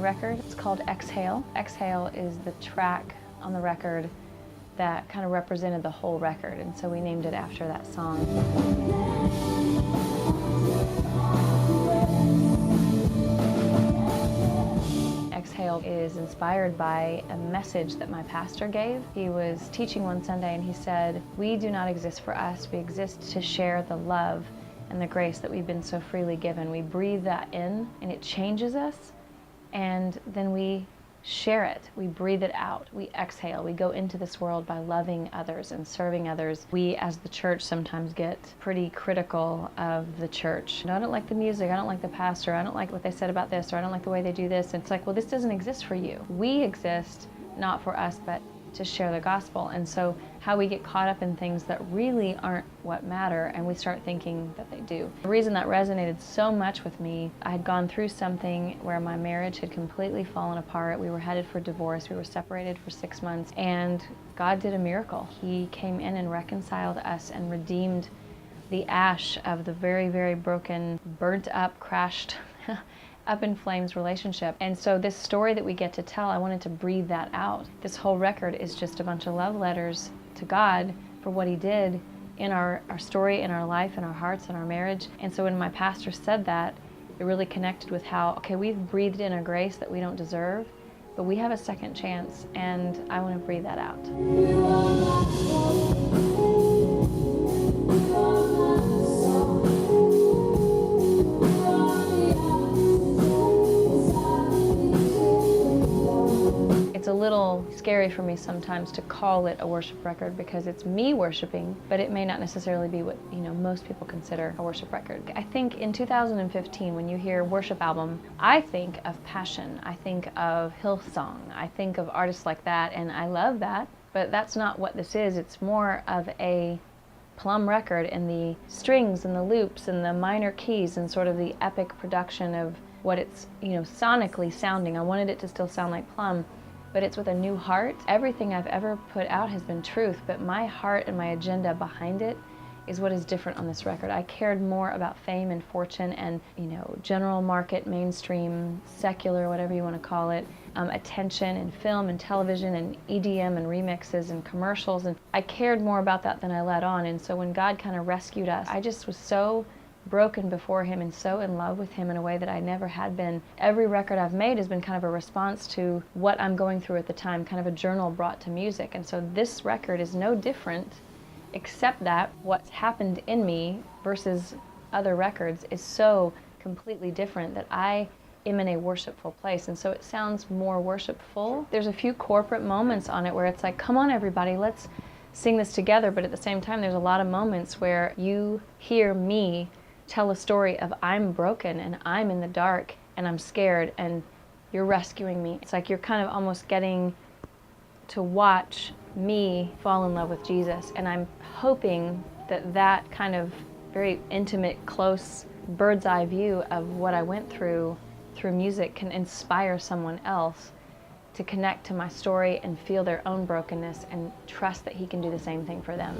record. It's called Exhale. Exhale is the track on the record that kind of represented the whole record, and so we named it after that song. Exhale is inspired by a message that my pastor gave. He was teaching one Sunday and he said, "We do not exist for us, we exist to share the love and the grace that we've been so freely given." We breathe that in and it changes us, and then we share it. We breathe it out. We exhale. We go into this world by loving others and serving others. We as the church sometimes get pretty critical of the church. I don't like the music. I don't like the pastor. I don't like what they said about this, or I don't like the way they do this. And it's like, well, this doesn't exist for you. We exist not for us, but to share the gospel. And so how we get caught up in things that really aren't what matter, and we start thinking that they do. The reason that resonated so much with me, I had gone through something where my marriage had completely fallen apart. We were headed for divorce. We were separated for 6 months, and God did a miracle. He came in and reconciled us and redeemed the ash of the very, very broken, burnt up, crashed up in flames relationship. And so this story that we get to tell, I wanted to breathe that out. This whole record is just a bunch of love letters to God for what he did in our story, in our life, in our hearts, in our marriage. And so when my pastor said that, it really connected with how, okay, we've breathed in a grace that we don't deserve, but we have a second chance, and I want to breathe that out. It's a little scary for me sometimes to call it a worship record because it's me worshiping, but it may not necessarily be what most people consider a worship record. I think in 2015, when you hear worship album, I think of Passion, I think of Hillsong, I think of artists like that, and I love that, but that's not what this is. It's more of a Plumb record in the strings and the loops and the minor keys and sort of the epic production of what it's sonically sounding. I wanted it to still sound like Plumb, but it's with a new heart. Everything I've ever put out has been truth, but my heart and my agenda behind it is what is different on this record. I cared more about fame and fortune and, general market, mainstream, secular, whatever you want to call it, attention in film and television and EDM and remixes and commercials. And I cared more about that than I let on. And so when God kind of rescued us, I just was so broken before him and so in love with him in a way that I never had been. Every record I've made has been kind of a response to what I'm going through at the time, kind of a journal brought to music. And so this record is no different, except that what's happened in me versus other records is so completely different that I am in a worshipful place, and so it sounds more worshipful. There's a few corporate moments on it where it's like, come on everybody, let's sing this together, but at the same time there's a lot of moments where you hear me tell a story of I'm broken and I'm in the dark and I'm scared and you're rescuing me. It's like you're kind of almost getting to watch me fall in love with Jesus, and I'm hoping that that kind of very intimate, close, bird's eye view of what I went through music can inspire someone else to connect to my story and feel their own brokenness and trust that he can do the same thing for them.